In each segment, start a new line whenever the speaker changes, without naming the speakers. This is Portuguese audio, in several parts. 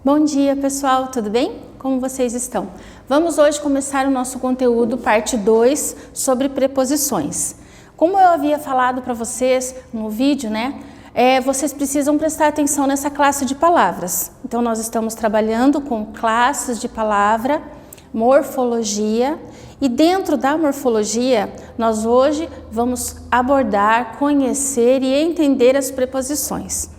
Bom dia, pessoal, tudo bem? Como vocês estão? Vamos hoje começar o nosso conteúdo, parte 2, sobre preposições. Como eu havia falado para vocês no vídeo, vocês precisam prestar atenção nessa classe de palavras. Então, nós estamos trabalhando com classes de palavra, morfologia, e dentro da morfologia, nós hoje vamos abordar, conhecer e entender as preposições.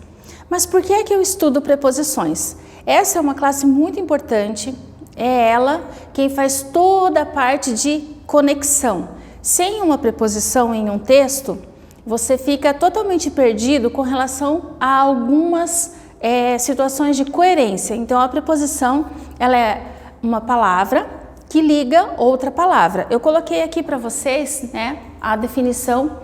Mas por que é que eu estudo preposições? Essa é uma classe muito importante, é ela quem faz toda a parte de conexão. Sem uma preposição em um texto, você fica totalmente perdido com relação a algumas situações de coerência. Então, a preposição ela é uma palavra que liga outra palavra. Eu coloquei aqui para vocês a definição,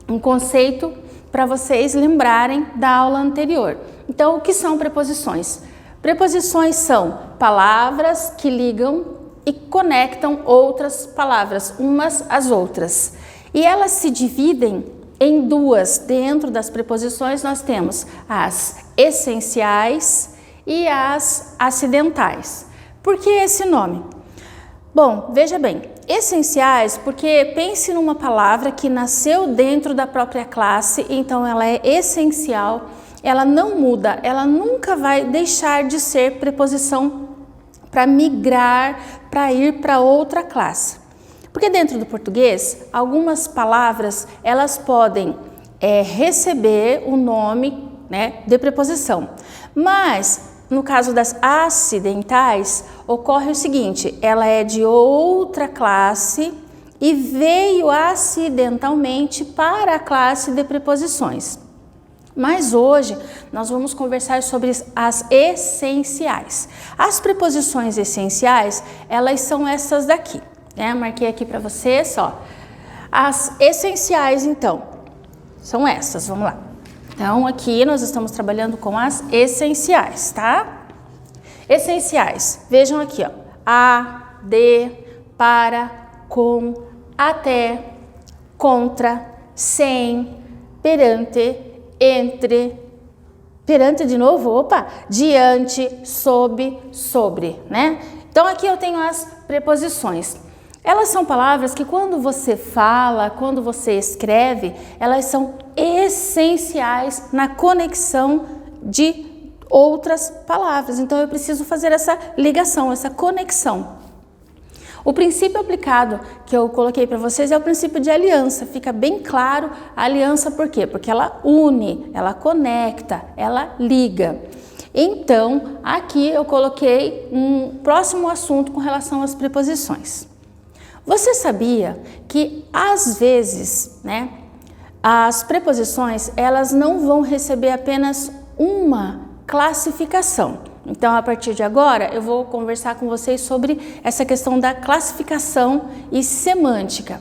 um conceito para vocês lembrarem da aula anterior. Então, o que são preposições? Preposições são palavras que ligam e conectam outras palavras, umas às outras. E elas se dividem em duas. Dentro das preposições nós temos as essenciais e as acidentais. Por que esse nome? Bom, veja bem, essenciais porque pense numa palavra que nasceu dentro da própria classe, então ela é essencial, ela não muda, ela nunca vai deixar de ser preposição para migrar, para ir para outra classe. Porque dentro do português, algumas palavras, elas podem receber o nome de preposição. Mas, no caso das acidentais, ocorre o seguinte, ela é de outra classe e veio acidentalmente para a classe de preposições. Mas hoje nós vamos conversar sobre as essenciais. As preposições essenciais, elas são essas daqui, Marquei aqui para vocês, ó. As essenciais, então, são essas, vamos lá. Então, aqui nós estamos trabalhando com as essenciais, tá? Essenciais, vejam aqui, ó. A, de, para, com, até, contra, sem, perante, entre, perante de novo, diante, sob, sobre, Então, aqui eu tenho as preposições. Elas são palavras que quando você fala, quando você escreve, elas são essenciais na conexão de outras palavras. Então, eu preciso fazer essa ligação, essa conexão. O princípio aplicado que eu coloquei para vocês é o princípio de aliança. Fica bem claro a aliança por quê? Porque ela une, ela conecta, ela liga. Então, aqui eu coloquei um próximo assunto com relação às preposições. Você sabia que, às vezes, as preposições, elas não vão receber apenas uma classificação. Então, a partir de agora, eu vou conversar com vocês sobre essa questão da classificação e semântica.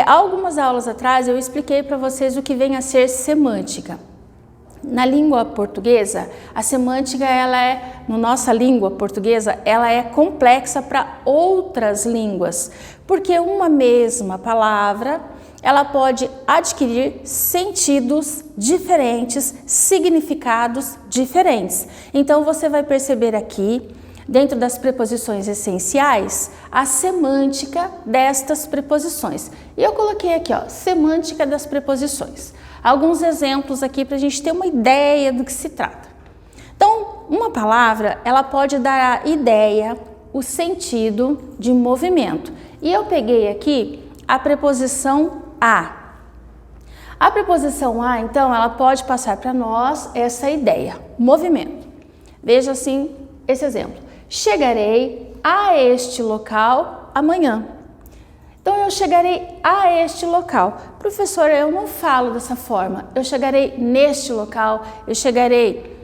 Algumas aulas atrás, eu expliquei para vocês o que vem a ser semântica. Na língua portuguesa, a semântica, na nossa língua portuguesa, ela é complexa para outras línguas, porque uma mesma palavra, ela pode adquirir sentidos diferentes, significados diferentes. Então, você vai perceber aqui, dentro das preposições essenciais, a semântica destas preposições. E eu coloquei aqui, semântica das preposições. Alguns exemplos aqui para a gente ter uma ideia do que se trata. Então, uma palavra, ela pode dar a ideia, o sentido de movimento. E eu peguei aqui a preposição a. A preposição a, então, ela pode passar para nós essa ideia, movimento. Veja assim esse exemplo. Chegarei a este local amanhã. Então, eu chegarei a este local. Professora, eu não falo dessa forma. Eu chegarei neste local, eu chegarei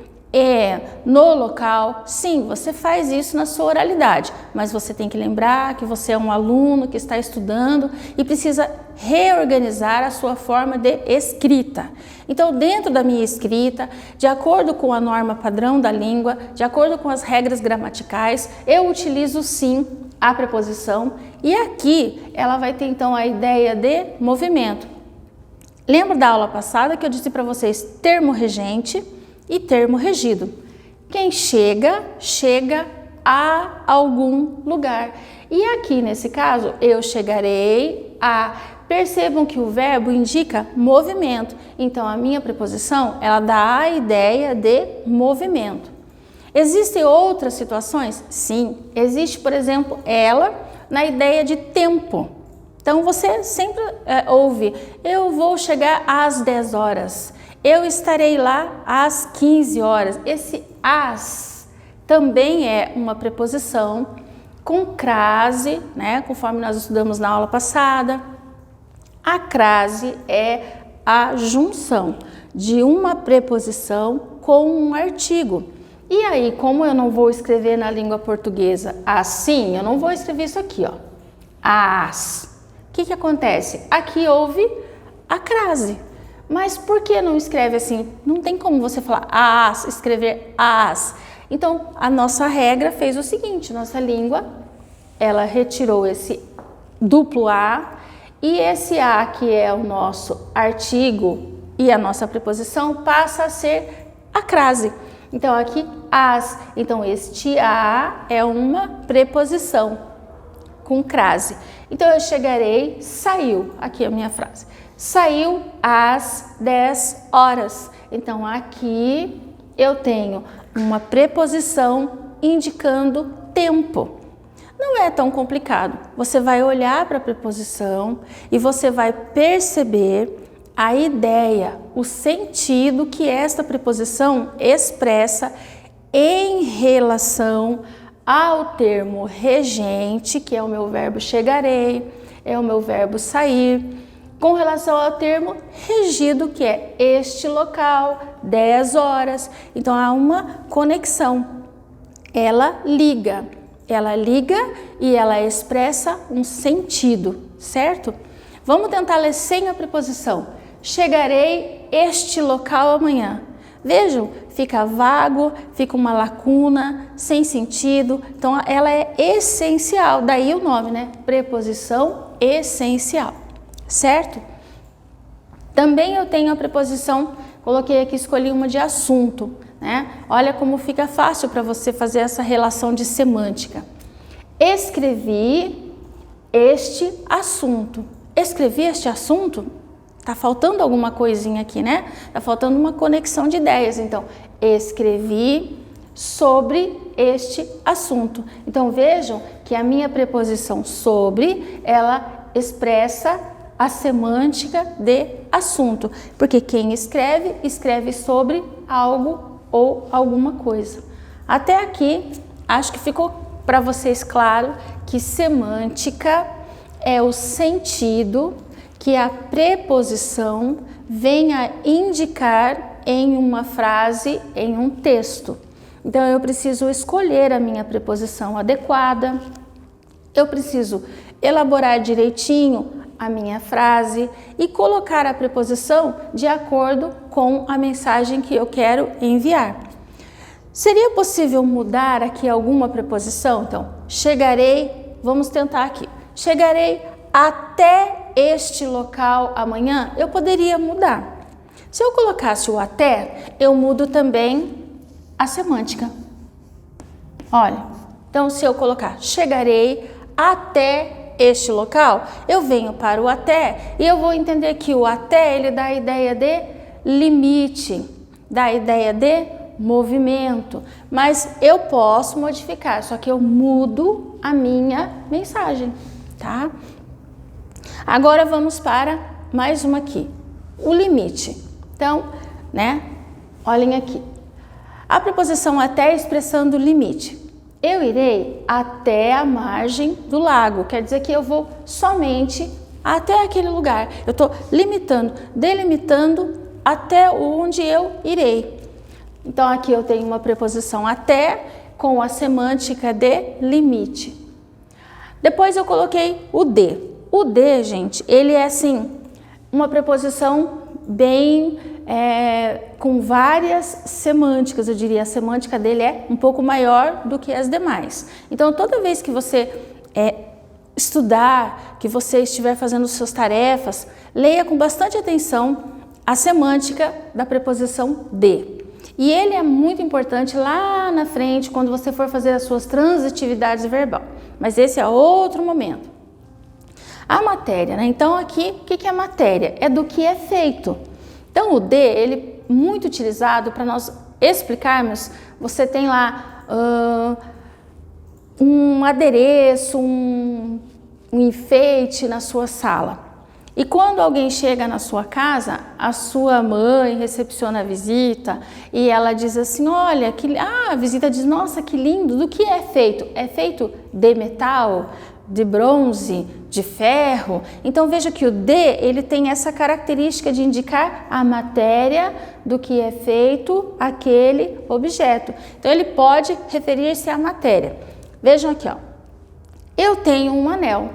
no local. Sim, você faz isso na sua oralidade, mas você tem que lembrar que você é um aluno que está estudando e precisa reorganizar a sua forma de escrita. Então, dentro da minha escrita, de acordo com a norma padrão da língua, de acordo com as regras gramaticais, eu utilizo sim a preposição e aqui ela vai ter então a ideia de movimento. Lembra da aula passada que eu disse para vocês termo regente e termo regido? Quem chega, chega a algum lugar. E aqui nesse caso, eu chegarei a. Percebam que o verbo indica movimento. Então, a minha preposição, ela dá a ideia de movimento. Existem outras situações? Sim. Existe, por exemplo, ela na ideia de tempo. Então, você sempre ouve, eu vou chegar às 10 horas. Eu estarei lá às 15 horas. Esse às também é uma preposição com crase, né? Conforme nós estudamos na aula passada. A crase é a junção de uma preposição com um artigo. E aí, como eu não vou escrever na língua portuguesa assim, eu não vou escrever isso aqui, ó. As. O que acontece? Aqui houve a crase. Mas por que não escreve assim? Não tem como você falar as, escrever as. Então, a nossa regra fez o seguinte, nossa língua, ela retirou esse duplo A e esse A, que é o nosso artigo e a nossa preposição, passa a ser a crase. Então, aqui, as. Então, este A é uma preposição com crase. Então, eu chegarei, saiu. Aqui é a minha frase. Saiu às 10 horas. Então, aqui eu tenho uma preposição indicando tempo. Não é tão complicado. Você vai olhar para a preposição e você vai perceber a ideia, o sentido que esta preposição expressa em relação ao termo regente, que é o meu verbo chegarei, é o meu verbo sair, com relação ao termo regido, que é este local, 10 horas. Então, há uma conexão. Ela liga e ela expressa um sentido, certo? Vamos tentar ler sem a preposição. Chegarei este local amanhã. Vejam, fica vago, fica uma lacuna, sem sentido. Então, ela é essencial, daí o nome, né? Preposição essencial, certo? Também eu tenho a preposição, coloquei aqui, escolhi uma de assunto, né? Olha como fica fácil para você fazer essa relação de semântica. Escrevi este assunto. Escrevi este assunto? Tá faltando alguma coisinha aqui, né? Tá faltando uma conexão de ideias. Então, escrevi sobre este assunto. Então, vejam que a minha preposição sobre, ela expressa a semântica de assunto. Porque quem escreve, escreve sobre algo ou alguma coisa. Até aqui, acho que ficou para vocês claro que semântica é o sentido que a preposição vem a indicar em uma frase, em um texto. Então, eu preciso escolher a minha preposição adequada, eu preciso elaborar direitinho a minha frase e colocar a preposição de acordo com a mensagem que eu quero enviar. Seria possível mudar aqui alguma preposição? Então, chegarei, vamos tentar aqui. Chegarei até este local amanhã, eu poderia mudar. Se eu colocasse o até, eu mudo também a semântica. Olha, então se eu colocar chegarei até este local, eu venho para o até e eu vou entender que o até ele dá a ideia de limite, dá a ideia de movimento, mas eu posso modificar, só que eu mudo a minha mensagem, tá? Agora vamos para mais uma aqui, o limite. Então, né, olhem aqui, a preposição até expressando limite. Eu irei até a margem do lago, quer dizer que eu vou somente até aquele lugar. Eu estou limitando, delimitando até onde eu irei. Então, aqui eu tenho uma preposição até com a semântica de limite. Depois eu coloquei o de. O de, gente, ele é assim, uma preposição bem com várias semânticas, eu diria, a semântica dele é um pouco maior do que as demais. Então, toda vez que você estudar, que você estiver fazendo suas tarefas, leia com bastante atenção a semântica da preposição de. E ele é muito importante lá na frente, quando você for fazer as suas transitividades verbal. Mas esse é outro momento. A matéria, né? Então aqui, o que é matéria? É do que é feito. Então o D, ele é muito utilizado para nós explicarmos, você tem lá um adereço, um enfeite na sua sala. E quando alguém chega na sua casa, a sua mãe recepciona a visita e ela diz assim, olha, a visita diz, nossa, que lindo, do que é feito? É feito de metal, de bronze, de ferro? Então veja que o D, ele tem essa característica de indicar a matéria do que é feito aquele objeto. Então ele pode referir-se à matéria. Vejam aqui, ó. Eu tenho um anel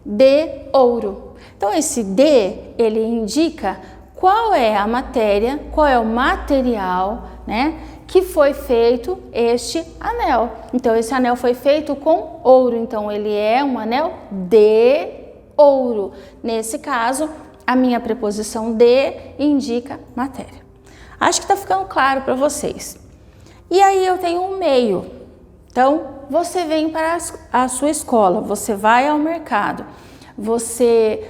de ouro. Então esse D, ele indica qual é a matéria, qual é o material, né, que foi feito este anel. Então esse anel foi feito com ouro, então ele é um anel de ouro. Nesse caso, a minha preposição de indica matéria. Acho que está ficando claro para vocês. E aí eu tenho um meio. Então você vem para a sua escola, você vai ao mercado, você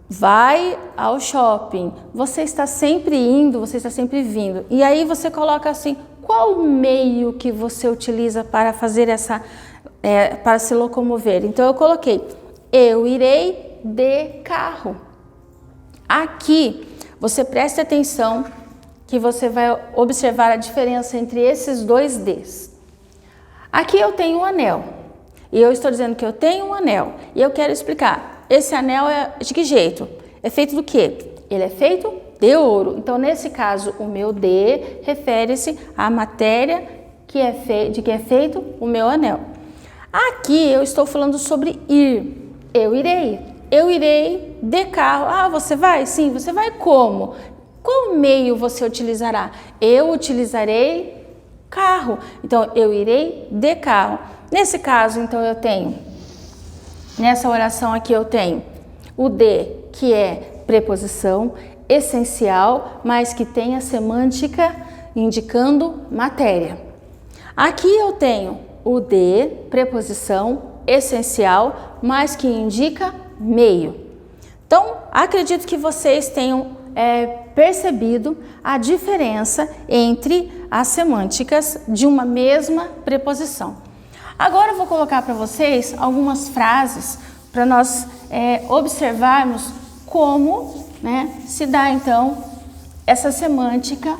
vai ao shopping, você está sempre indo, você está sempre vindo. E aí você coloca assim, qual o meio que você utiliza para fazer para se locomover? Então eu coloquei, eu irei de carro. Aqui, você preste atenção que você vai observar a diferença entre esses dois Ds. Aqui eu tenho um anel. E eu estou dizendo que eu tenho um anel e eu quero explicar, esse anel é de que jeito? É feito do quê? Ele é feito de ouro. Então, nesse caso, o meu D refere-se à matéria de que é feito o meu anel. Aqui eu estou falando sobre ir. Eu irei de carro. Ah, você vai? Sim, você vai como? Qual meio você utilizará? Eu utilizarei carro. Então, eu irei de carro. Nesse caso, então, nessa oração aqui eu tenho o D, que é preposição essencial, mas que tem a semântica indicando matéria. Aqui eu tenho o D, preposição essencial, mas que indica meio. Então, acredito que vocês tenham percebido a diferença entre as semânticas de uma mesma preposição. Agora eu vou colocar para vocês algumas frases para nós observarmos como, né, se dá então essa semântica,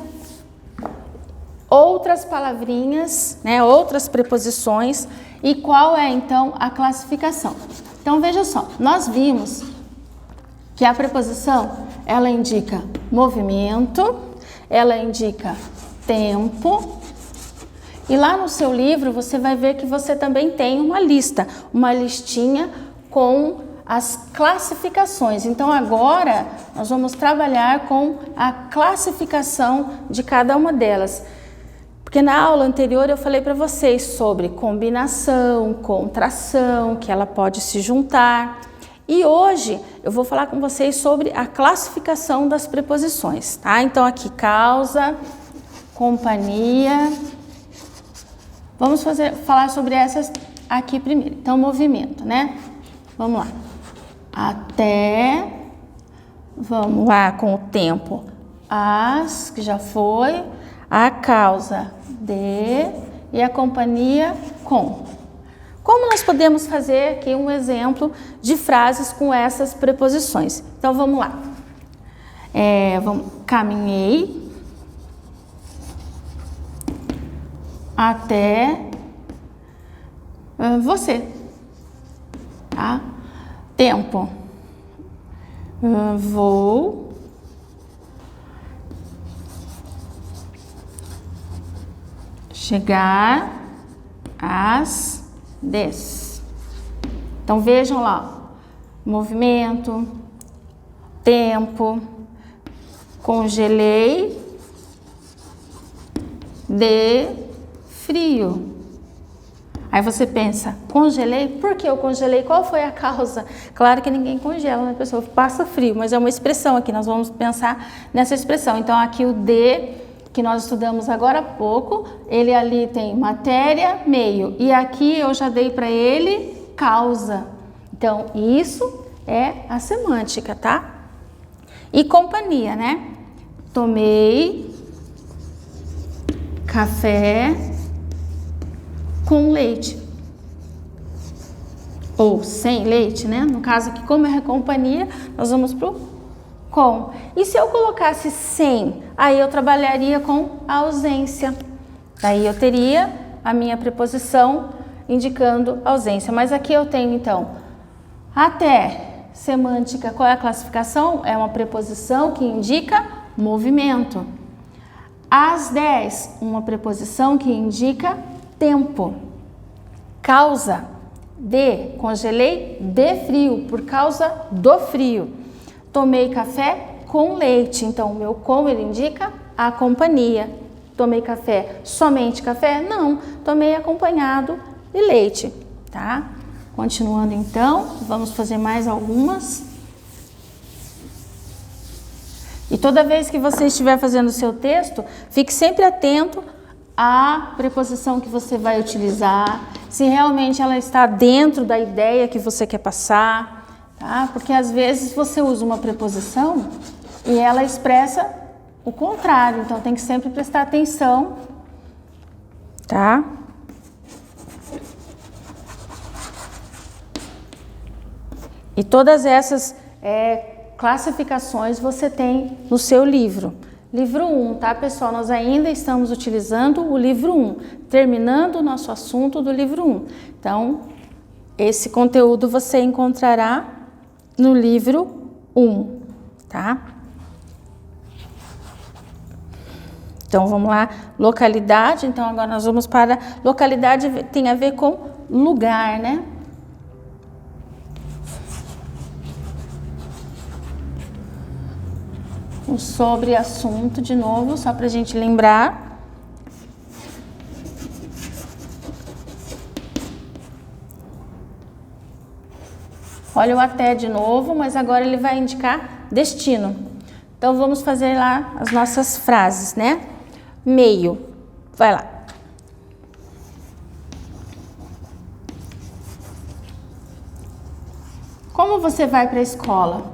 outras palavrinhas, né, outras preposições e qual é então a classificação. Então veja só, nós vimos que a preposição ela indica movimento, ela indica tempo. E lá no seu livro você vai ver que você também tem uma listinha com as classificações. Então agora nós vamos trabalhar com a classificação de cada uma delas. Porque na aula anterior eu falei para vocês sobre combinação, contração, que ela pode se juntar. E hoje eu vou falar com vocês sobre a classificação das preposições, tá? Então aqui causa, companhia. Vamos falar sobre essas aqui primeiro. Então, movimento, né? Vamos lá. Até, vamos lá com o tempo. As, que já foi, a causa, de, e a companhia, com. Como nós podemos fazer aqui um exemplo de frases com essas preposições? Então, vamos lá. Caminhei até você, tá? Tempo, vou chegar às 10. Então vejam lá, movimento, tempo, congelei de frio. Aí você pensa, congelei? Por que eu congelei? Qual foi a causa? Claro que ninguém congela, né, pessoal? Passa frio, mas é uma expressão aqui, nós vamos pensar nessa expressão. Então aqui o de que nós estudamos agora há pouco, ele ali tem matéria, meio, e aqui eu já dei para ele causa. Então, isso é a semântica, tá? E companhia, né? Tomei café com leite. Ou sem leite, né? No caso aqui, como é a companhia, nós vamos pro com. E se eu colocasse sem, aí eu trabalharia com a ausência. Daí eu teria a minha preposição indicando ausência. Mas aqui eu tenho, então, até. Semântica, qual é a classificação? É uma preposição que indica movimento. Às 10, uma preposição que indica tempo. Causa, de, congelei de frio, por causa do frio. Tomei café com leite, então o meu com ele indica a companhia. Tomei café, somente café? Não, tomei acompanhado de leite, tá? Continuando então, vamos fazer mais algumas. E toda vez que você estiver fazendo o seu texto, fique sempre atento à preposição que você vai utilizar, se realmente ela está dentro da ideia que você quer passar, tá? Porque às vezes você usa uma preposição e ela expressa o contrário, então tem que sempre prestar atenção, tá? E todas essas classificações você tem no seu livro. Livro 1, tá, pessoal? Nós ainda estamos utilizando o livro 1, terminando o nosso assunto do livro 1. Então, esse conteúdo você encontrará no livro 1, tá? Então, vamos lá. Localidade. Então, agora nós vamos para... Localidade tem a ver com lugar, né? Sobre assunto de novo, só para a gente lembrar. Olha o até de novo, mas agora ele vai indicar destino. Então vamos fazer lá as nossas frases, né? Meio, vai lá. Como você vai para a escola?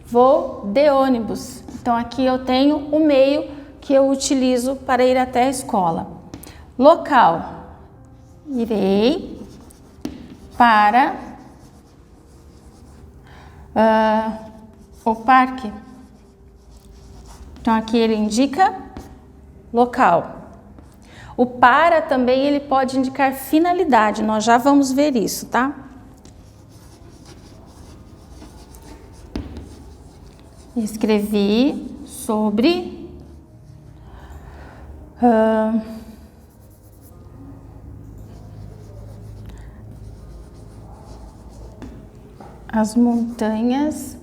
Vou de ônibus. Então, aqui eu tenho o meio que eu utilizo para ir até a escola. Local. Irei para o parque. Então, aqui ele indica local. O para também ele pode indicar finalidade. Nós já vamos ver isso, tá? Escrevi sobre as montanhas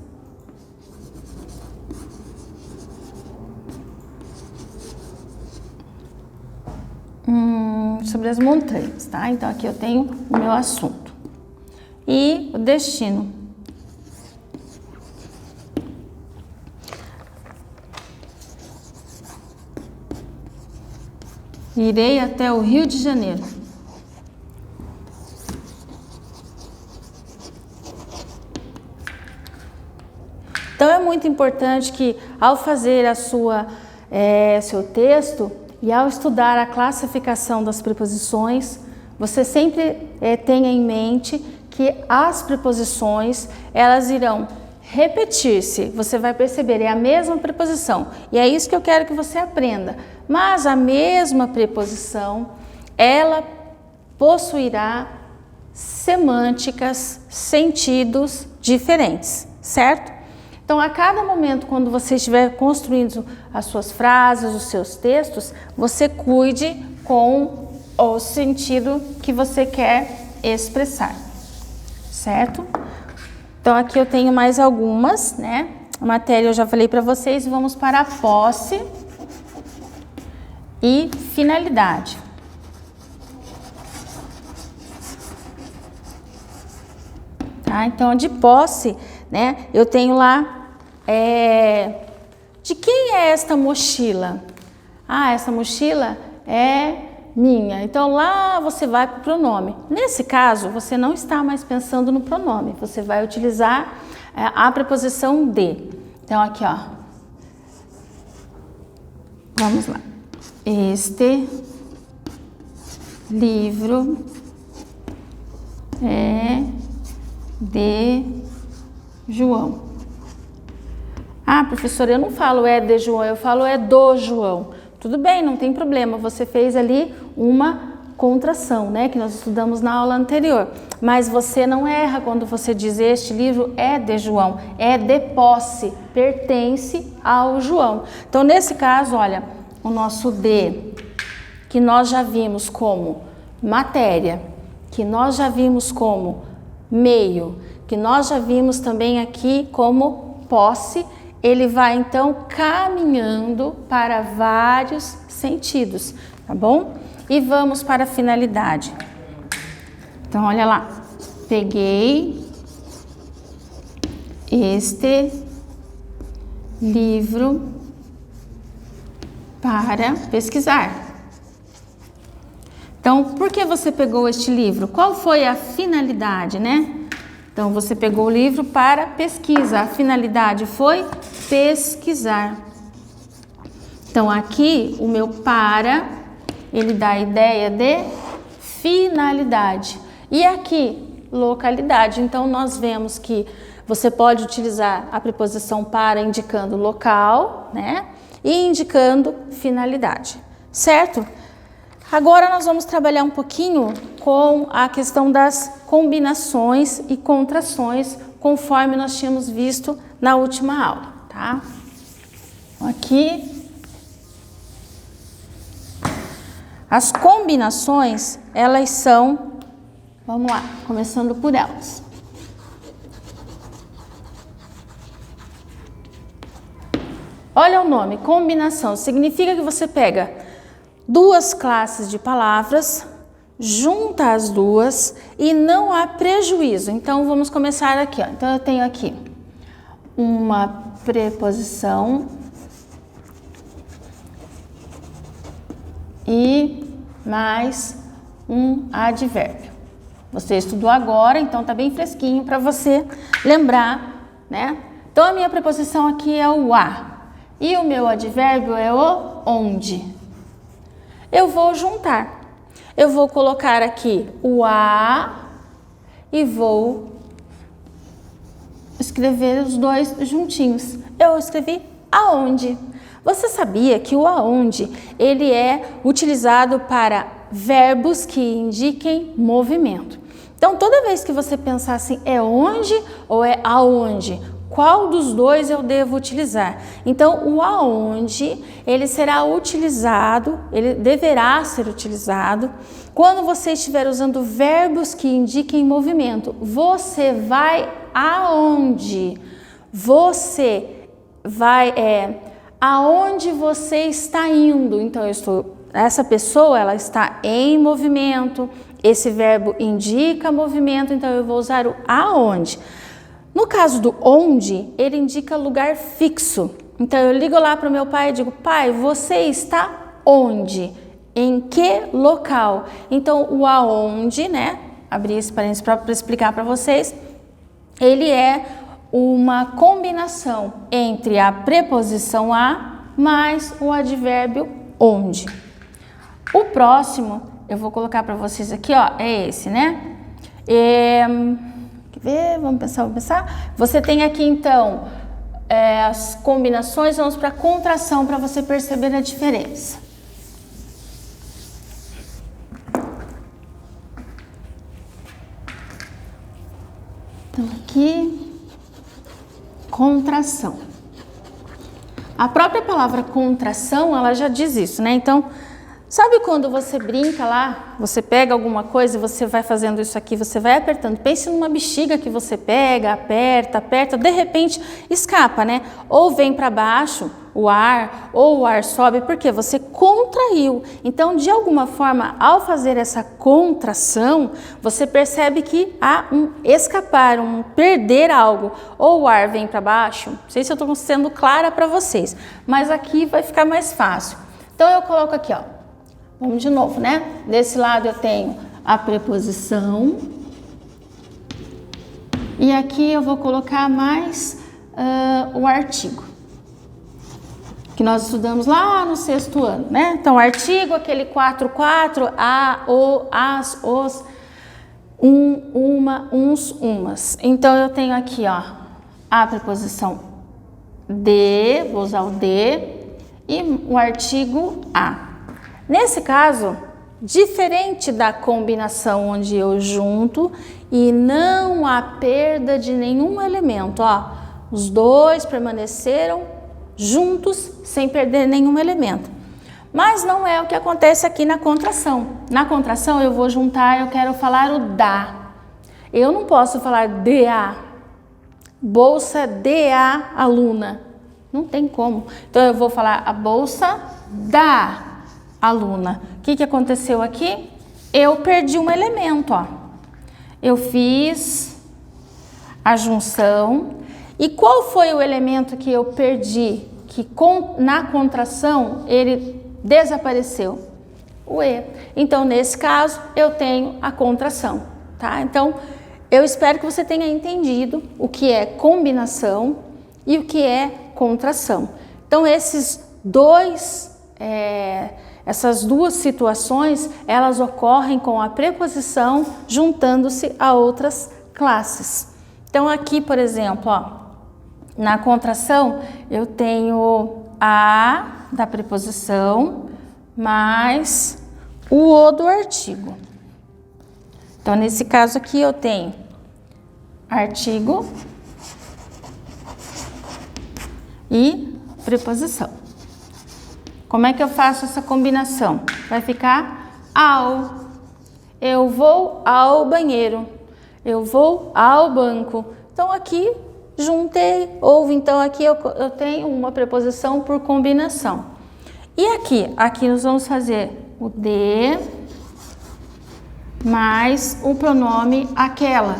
sobre as montanhas, tá? Então aqui eu tenho o meu assunto e o destino. Irei até o Rio de Janeiro. Então é muito importante que ao fazer seu texto e ao estudar a classificação das preposições, você sempre tenha em mente que as preposições elas irão repetir-se. Você vai perceber, é a mesma preposição. E é isso que eu quero que você aprenda. Mas a mesma preposição, ela possuirá semânticas, sentidos diferentes, certo? Então, a cada momento, quando você estiver construindo as suas frases, os seus textos, você cuide com o sentido que você quer expressar, certo? Então, aqui eu tenho mais algumas, né? A matéria eu já falei para vocês, vamos para a posse e finalidade. Tá? Então, de posse, né? Eu tenho lá, de quem é esta mochila? Ah, essa mochila é minha. Então lá você vai para o pronome. Nesse caso, você não está mais pensando no pronome, você vai utilizar a preposição de. Então aqui, ó. Vamos lá. Este livro é de João. Ah, professora, eu não falo é de João, eu falo é do João. Tudo bem, não tem problema, você fez ali uma contração, né, que nós estudamos na aula anterior. Mas você não erra quando você diz este livro é de João, é de posse, pertence ao João. Então, nesse caso, olha, o nosso de, que nós já vimos como matéria, que nós já vimos como meio, que nós já vimos também aqui como posse, ele vai então caminhando para vários sentidos, tá bom? E vamos para a finalidade. Então, olha lá. Peguei este livro para pesquisar. Então, por que você pegou este livro? Qual foi a finalidade, né? Então, você pegou o livro para pesquisa. A finalidade foi pesquisar. Então, aqui, o meu para, ele dá a ideia de finalidade. E aqui, localidade. Então, nós vemos que você pode utilizar a preposição para indicando local, né? E indicando finalidade, certo? Agora nós vamos trabalhar um pouquinho com a questão das combinações e contrações, conforme nós tínhamos visto na última aula, tá? Aqui, as combinações, elas são, vamos lá, começando por elas. Olha o nome, combinação, significa que você pega duas classes de palavras, junta as duas e não há prejuízo. Então, vamos começar aqui, ó. Então, eu tenho aqui uma preposição e mais um advérbio. Você estudou agora, então tá bem fresquinho para você lembrar, né? Então, a minha preposição aqui é o a e o meu advérbio é o onde. Eu vou juntar. Eu vou colocar aqui o a e vou escrever os dois juntinhos. Eu escrevi aonde. Você sabia que o aonde, ele é utilizado para verbos que indiquem movimento. Então, toda vez que você pensar assim, é onde ou é aonde? Qual dos dois eu devo utilizar? Então, o aonde, ele será utilizado, ele deverá ser utilizado quando você estiver usando verbos que indiquem movimento. Você vai aonde? Você vai, aonde você está indo? Então, essa pessoa, ela está em movimento, esse verbo indica movimento, então eu vou usar o aonde. No caso do onde, ele indica lugar fixo. Então, eu ligo lá para o meu pai e digo, pai, você está onde? Em que local? Então, o aonde, né? Abri esse parênteses para explicar para vocês. Ele é uma combinação entre a preposição a mais o advérbio onde. O próximo, eu vou colocar para vocês aqui, ó, é esse, né? Vamos pensar. Você tem aqui, então, as combinações. Vamos para a contração para você perceber a diferença. Então, aqui, contração. A própria palavra contração, ela já diz isso, né? Então, sabe quando você brinca lá, você pega alguma coisa e você vai fazendo isso aqui, você vai apertando. Pense numa bexiga que você pega, aperta, de repente escapa, né? Ou vem para baixo o ar, ou o ar sobe, porque você contraiu. Então, de alguma forma, ao fazer essa contração, você percebe que há um escapar, um perder algo. Ou o ar vem para baixo, não sei se eu estou sendo clara para vocês, mas aqui vai ficar mais fácil. Então eu coloco aqui, ó. Vamos de novo, né? Desse lado eu tenho a preposição. E aqui eu vou colocar mais o artigo, que nós estudamos lá no 6º ano, né? Então, artigo, aquele 4, a, o, as, os, uma, uns, umas. Então, eu tenho aqui, ó, a preposição de, vou usar o de, e o artigo a. Nesse caso, diferente da combinação onde eu junto e não há perda de nenhum elemento, ó, os dois permaneceram juntos sem perder nenhum elemento. Mas não é o que acontece aqui na contração. Na contração eu vou juntar, eu quero falar o da. Eu não posso falar de a, bolsa de a aluna. Não tem como. Então eu vou falar a bolsa da aluna. O que aconteceu aqui? Eu perdi um elemento, ó. Eu fiz a junção. E qual foi o elemento que eu perdi? Que na contração ele desapareceu? O E. Então, nesse caso, eu tenho a contração, tá? Então, eu espero que você tenha entendido o que é combinação e o que é contração. Então, essas duas situações, elas ocorrem com a preposição juntando-se a outras classes. Então, aqui, por exemplo, ó, na contração, eu tenho a da preposição mais o do artigo. Então, nesse caso aqui, eu tenho artigo e preposição. Como é que eu faço essa combinação? Vai ficar ao. Eu vou ao banheiro. Eu vou ao banco. Então, aqui juntei, houve, então aqui eu tenho uma preposição por combinação. E aqui? Aqui nós vamos fazer o de mais o pronome aquela.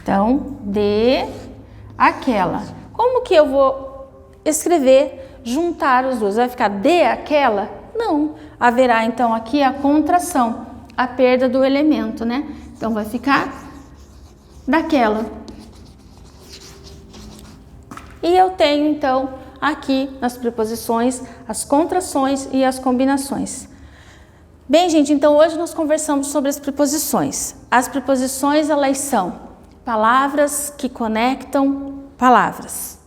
Então, de aquela. Como que eu vou escrever, juntar os dois? Vai ficar de aquela? Não. Haverá então aqui a contração, a perda do elemento, né? Então, vai ficar daquela. E eu tenho, então, aqui nas preposições, as contrações e as combinações. Bem, gente, então hoje nós conversamos sobre as preposições. As preposições, elas são palavras que conectam palavras.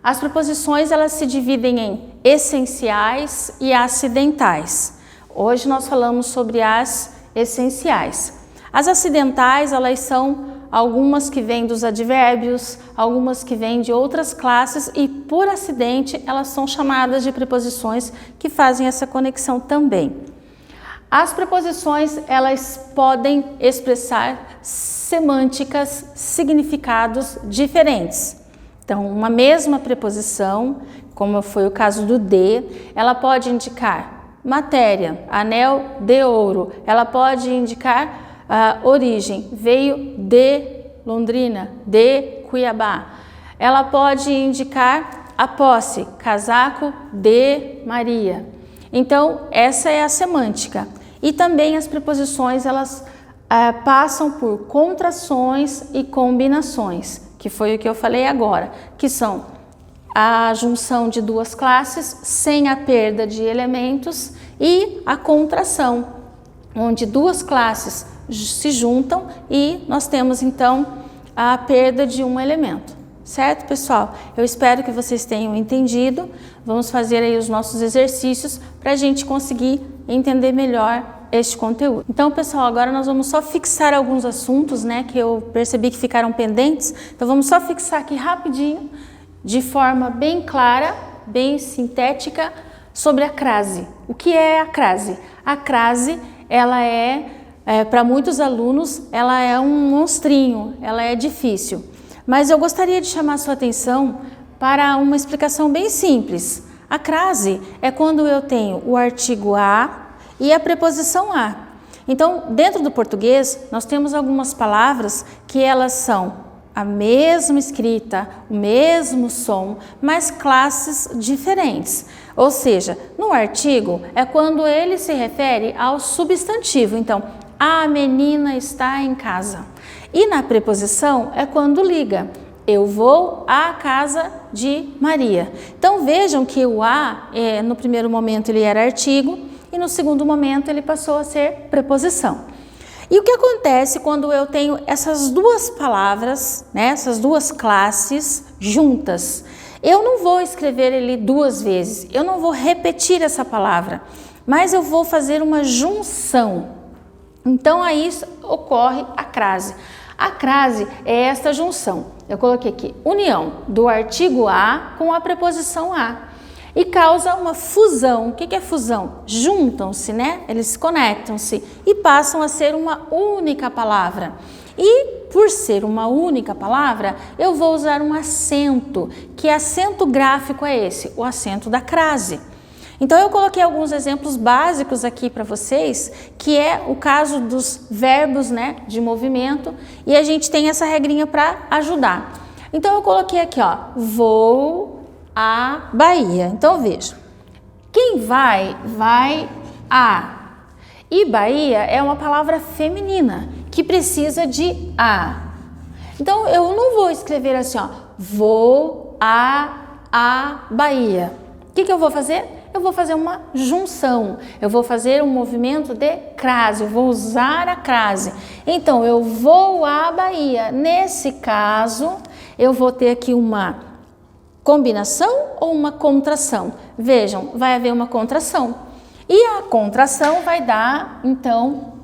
As preposições, elas se dividem em essenciais e acidentais. Hoje nós falamos sobre as essenciais. As acidentais, elas são algumas que vêm dos advérbios, algumas que vêm de outras classes e, por acidente, elas são chamadas de preposições que fazem essa conexão também. As preposições, elas podem expressar semânticas, significados diferentes. Então, uma mesma preposição, como foi o caso do de, ela pode indicar matéria, anel de ouro, ela pode indicar a origem, veio de Londrina, de Cuiabá. Ela pode indicar a posse, casaco de Maria. Então, essa é a semântica. E também as preposições, elas passam por contrações e combinações, que foi o que eu falei agora, que são a junção de duas classes sem a perda de elementos e a contração, onde duas classes se juntam e nós temos então a perda de um elemento. Certo, pessoal? Eu espero que vocês tenham entendido. Vamos fazer aí os nossos exercícios para a gente conseguir entender melhor este conteúdo. Então, pessoal, agora nós vamos só fixar alguns assuntos, né, que eu percebi que ficaram pendentes. Então, vamos só fixar aqui rapidinho, de forma bem clara, bem sintética, sobre a crase. O que é a crase? A crase, ela para muitos alunos, ela é um monstrinho, ela é difícil. Mas eu gostaria de chamar a sua atenção para uma explicação bem simples. A crase é quando eu tenho o artigo a e a preposição a. Então, dentro do português, nós temos algumas palavras que elas são a mesma escrita, o mesmo som, mas classes diferentes. Ou seja, no artigo é quando ele se refere ao substantivo. Então, a menina está em casa. E na preposição é quando liga. Eu vou à casa de Maria. Então vejam que o a, no primeiro momento ele era artigo e no segundo momento ele passou a ser preposição. E o que acontece quando eu tenho essas duas palavras, né, essas duas classes juntas? Eu não vou escrever ele duas vezes, eu não vou repetir essa palavra, mas eu vou fazer uma junção. Então aí ocorre a crase. A crase é esta junção. Eu coloquei aqui união do artigo a com a preposição a e causa uma fusão. O que é fusão? Juntam-se, né? Eles conectam-se e passam a ser uma única palavra. E por ser uma única palavra, eu vou usar um acento. Que acento gráfico é esse? O acento da crase. Então eu coloquei alguns exemplos básicos aqui para vocês, que é o caso dos verbos, né, de movimento, e a gente tem essa regrinha para ajudar. Então eu coloquei aqui, ó, vou à Bahia. Então veja, quem vai a. E Bahia é uma palavra feminina que precisa de a. Então eu não vou escrever assim, ó, vou à Bahia. O que eu vou fazer? Eu vou fazer uma junção, eu vou fazer um movimento de crase, eu vou usar a crase. Então, eu vou à Bahia. Nesse caso, eu vou ter aqui uma combinação ou uma contração? Vejam, vai haver uma contração. E a contração vai dar, então,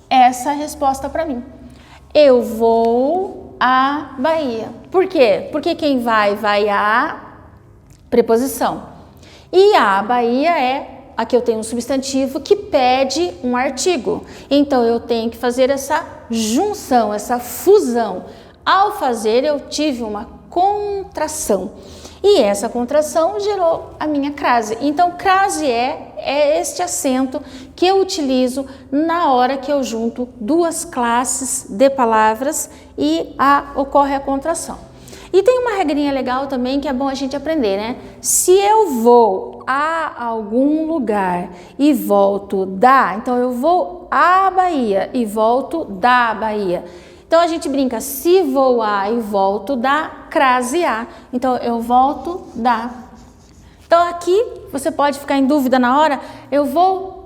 essa resposta para mim. Eu vou à Bahia. Por quê? Porque quem vai à preposição. E a Bahia é, aqui eu tenho um substantivo que pede um artigo. Então, eu tenho que fazer essa junção, essa fusão. Ao fazer, eu tive uma contração. E essa contração gerou a minha crase. Então, crase é este acento que eu utilizo na hora que eu junto duas classes de palavras e ocorre a contração. E tem uma regrinha legal também que é bom a gente aprender, né? Se eu vou a algum lugar e volto da, então eu vou à Bahia e volto da Bahia. Então a gente brinca, se vou a e volto da, crase a. Então eu volto da. Então aqui você pode ficar em dúvida na hora, eu vou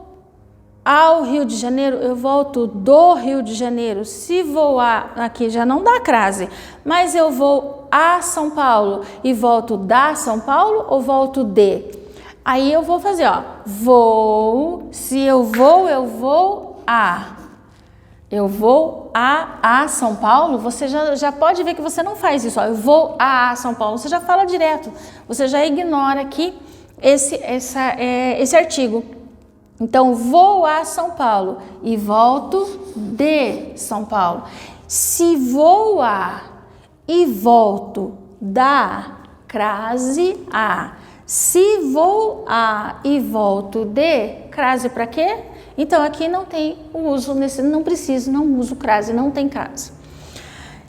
ao Rio de Janeiro, eu volto do Rio de Janeiro. Se vou aqui já não dá crase, mas eu vou a São Paulo e volto da São Paulo ou volto de? Aí eu vou fazer, ó, vou, se eu vou a. Eu vou a São Paulo, você já pode ver que você não faz isso, ó, eu vou a São Paulo, você já fala direto, você já ignora aqui esse artigo. Então, vou a São Paulo e volto de São Paulo. Se vou a e volto da, crase a. Se vou a e volto de, crase para quê? Então, aqui não tem o uso, não uso crase, não tem crase.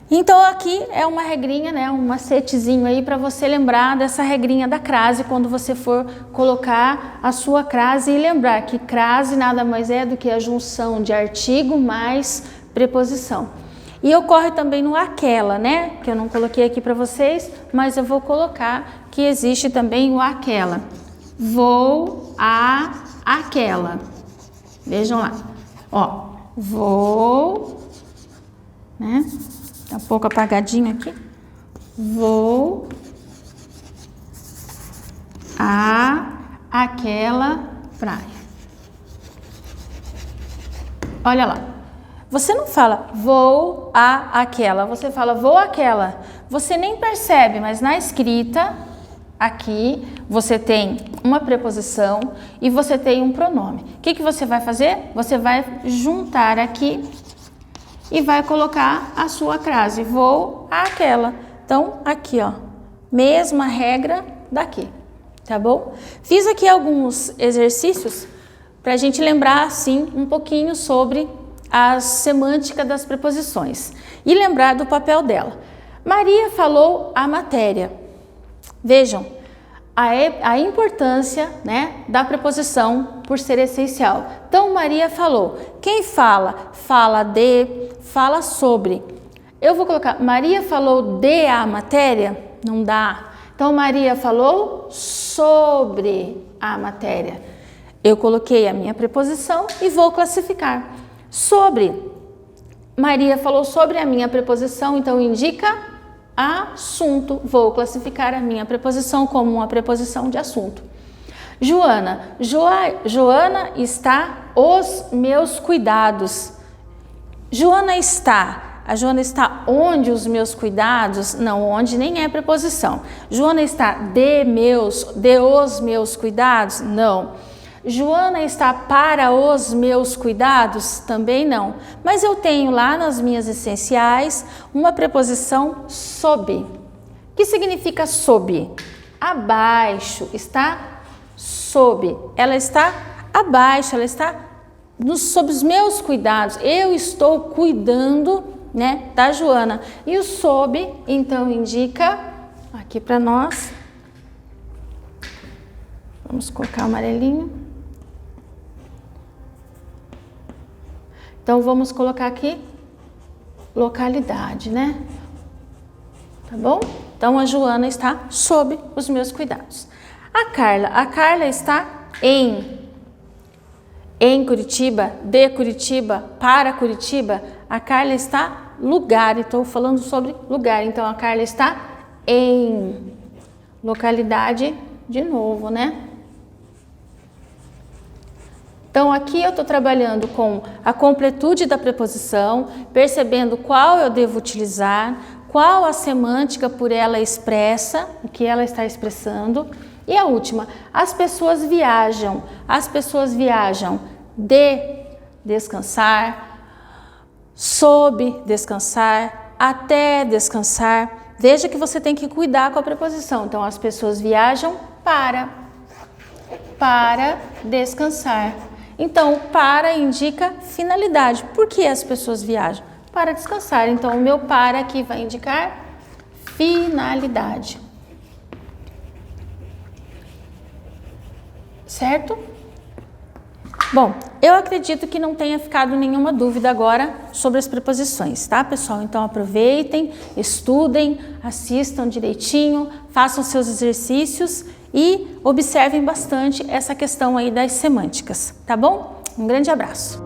Então, aqui é uma regrinha, né, um macetezinho aí para você lembrar dessa regrinha da crase quando você for colocar a sua crase e lembrar que crase nada mais é do que a junção de artigo mais preposição. E ocorre também no aquela, né, que eu não coloquei aqui para vocês, mas eu vou colocar que existe também o aquela. Vou a aquela. Vejam lá, ó, vou, né? Tá um pouco apagadinho aqui. Vou a aquela praia. Olha lá. Você não fala vou a aquela, você fala vou àquela. Você nem percebe, mas na escrita aqui você tem uma preposição e você tem um pronome. O que você vai fazer? Você vai juntar aqui e vai colocar a sua crase, vou àquela. Então, aqui, ó, mesma regra daqui, tá bom? Fiz aqui alguns exercícios para a gente lembrar, assim, um pouquinho sobre a semântica das preposições e lembrar do papel dela. Maria falou a matéria. Vejam, a importância, né, da preposição por ser essencial. Então, Maria falou. Quem fala? Fala de, fala sobre. Eu vou colocar, Maria falou de a matéria? Não dá. Então, Maria falou sobre a matéria. Eu coloquei a minha preposição e vou classificar. Sobre. Maria falou sobre a minha preposição, então indica assunto. Vou classificar a minha preposição como uma preposição de assunto. Joana. Joana está os meus cuidados. Joana está. A Joana está onde os meus cuidados? Não, onde nem é preposição. Joana está de os meus cuidados? Não. Joana está para os meus cuidados? Também não. Mas eu tenho lá nas minhas essenciais uma preposição sob. O que significa sob? Abaixo, está sob. Ela está abaixo, ela está sob os meus cuidados. Eu estou cuidando, né, da Joana. E o sob, então, indica aqui para nós. Vamos colocar o amarelinho. Então, vamos colocar aqui localidade, né? Tá bom? Então, a Joana está sob os meus cuidados. A Carla está em Curitiba, de Curitiba, para Curitiba. A Carla está lugar, estou falando sobre lugar. Então, a Carla está em localidade de novo, né? Então, aqui eu estou trabalhando com a completude da preposição, percebendo qual eu devo utilizar, qual a semântica por ela expressa, o que ela está expressando. E a última, as pessoas viajam. As pessoas viajam de descansar, sob descansar, até descansar. Veja que você tem que cuidar com a preposição. Então, as pessoas viajam para descansar. Então, para indica finalidade. Por que as pessoas viajam? Para descansar. Então, o meu para aqui vai indicar finalidade. Certo? Bom, eu acredito que não tenha ficado nenhuma dúvida agora sobre as preposições, tá, pessoal? Então, aproveitem, estudem, assistam direitinho, façam seus exercícios e observem bastante essa questão aí das semânticas, tá bom? Um grande abraço!